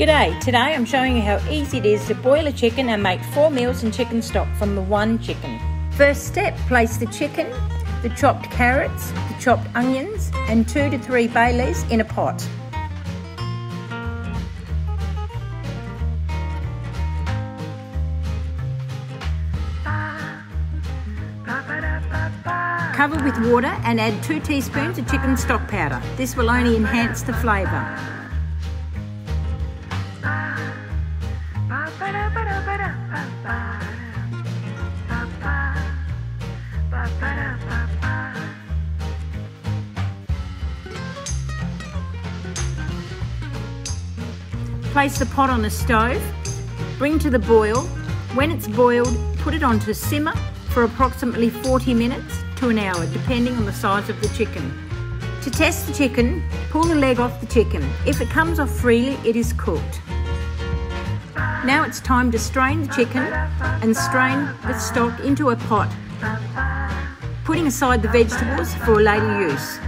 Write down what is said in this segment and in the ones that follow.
G'day, today I'm showing you how easy it is to boil a chicken and make 4 meals in chicken stock from the one chicken. First step, place the chicken, the chopped carrots, the chopped onions and 2 to 3 bay leaves in a pot. Cover with water and add 2 teaspoons of chicken stock powder. This will only enhance the flavour. Place the pot on the stove, bring to the boil. When it's boiled, put it on to simmer for approximately 40 minutes to an hour, depending on the size of the chicken. To test the chicken, pull the leg off the chicken. If it comes off freely, it is cooked. Now it's time to strain the chicken and strain the stock into a pot, putting aside the vegetables for later use.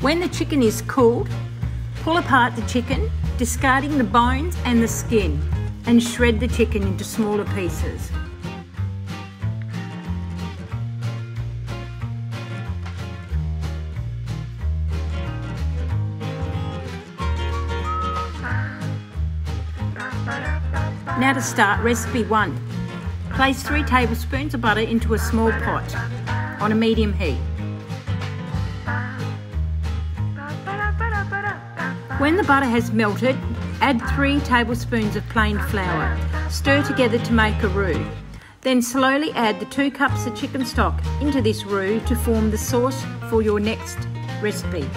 When the chicken is cooled, pull apart the chicken, discarding the bones and the skin, and shred the chicken into smaller pieces. Now to start recipe 1. Place 3 tablespoons of butter into a small pot on a medium heat. When the butter has melted, add 3 tablespoons of plain flour. Stir together to make a roux. Then slowly add the 2 cups of chicken stock into this roux to form the sauce for your next recipe.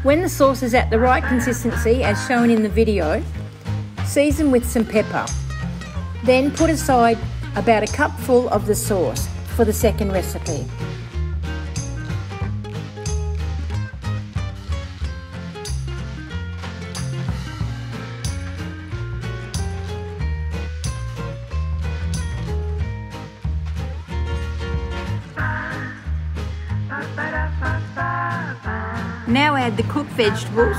When the sauce is at the right consistency, as shown in the video, season with some pepper. Then put aside about a cupful of the sauce for the second recipe. Now add the cooked vegetables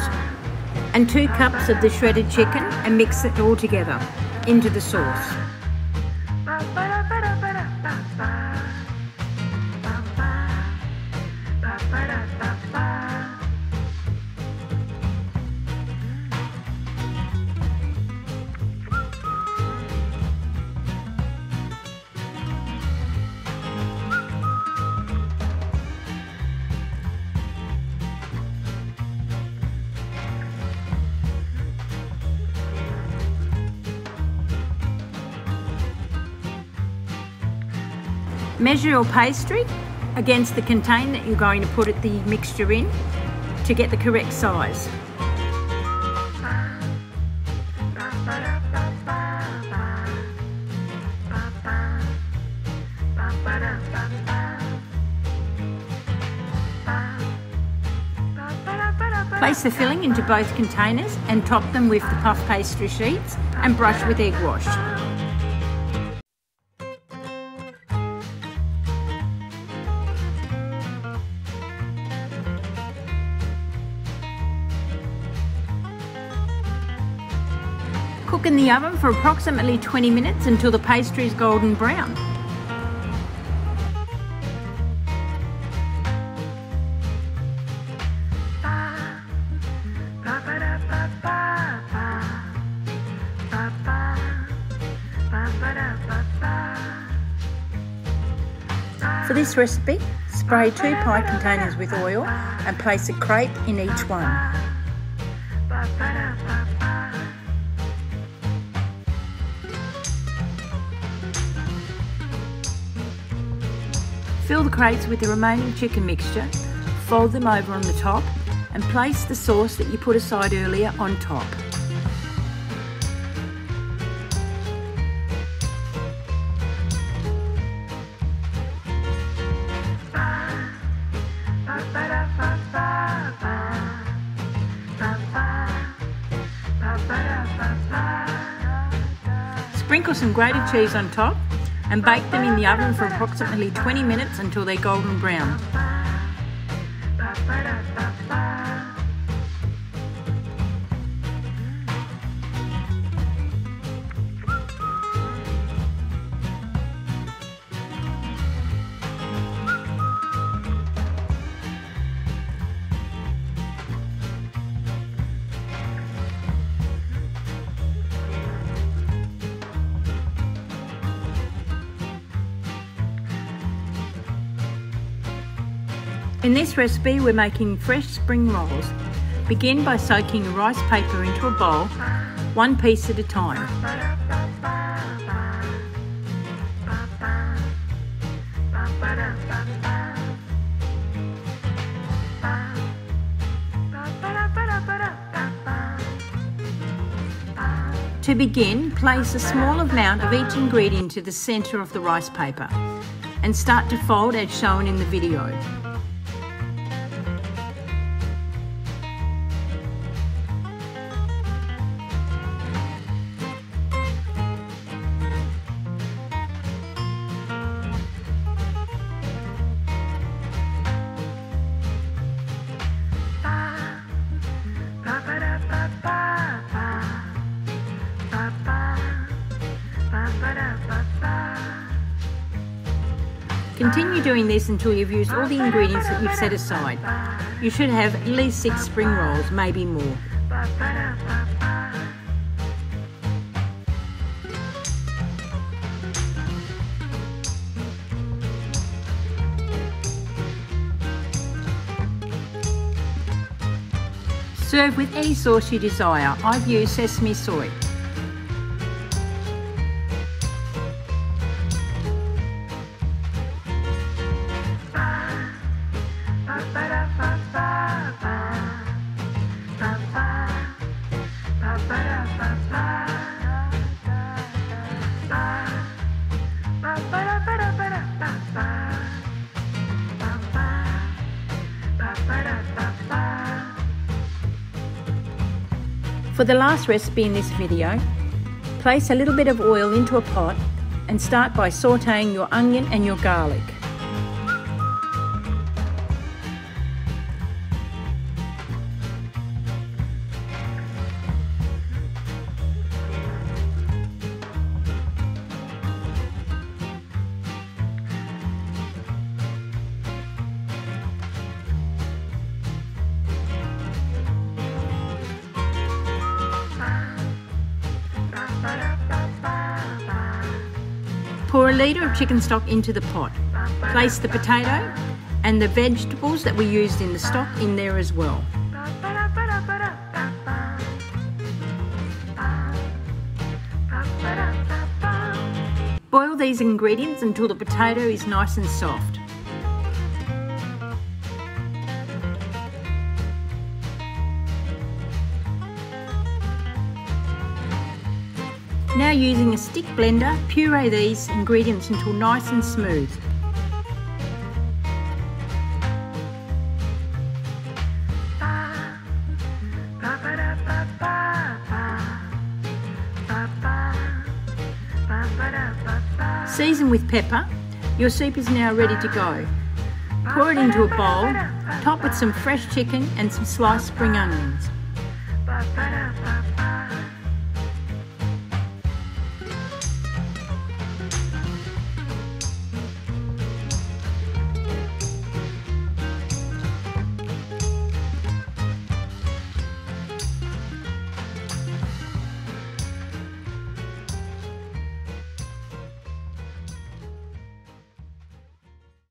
and 2 cups of the shredded chicken and mix it all together into the sauce. Measure your pastry against the container that you're going to put the mixture in to get the correct size. Place the filling into both containers and top them with the puff pastry sheets and brush with egg wash. Cook in the oven for approximately 20 minutes until the pastry is golden brown. For this recipe, spray 2 pie containers with oil and place a crepe in each one. Fill the crepes with the remaining chicken mixture, fold them over on the top and place the sauce that you put aside earlier on top. Sprinkle some grated cheese on top and bake them in the oven for approximately 20 minutes until they're golden brown. In this recipe, we're making fresh spring rolls. Begin by soaking the rice paper into a bowl, one piece at a time. To begin, place a small amount of each ingredient to the centre of the rice paper and start to fold as shown in the video. Continue doing this until you've used all the ingredients that you've set aside. You should have at least 6 spring rolls, maybe more. Serve with any sauce you desire. I've used sesame soy. For the last recipe in this video, place a little bit of oil into a pot and start by sautéing your onion and your garlic. Pour a litre of chicken stock into the pot. Place the potato and the vegetables that we used in the stock in there as well. Boil these ingredients until the potato is nice and soft. Now using a stick blender, puree these ingredients until nice and smooth. Season with pepper. Your soup is now ready to go. Pour it into a bowl, top with some fresh chicken and some sliced spring onions.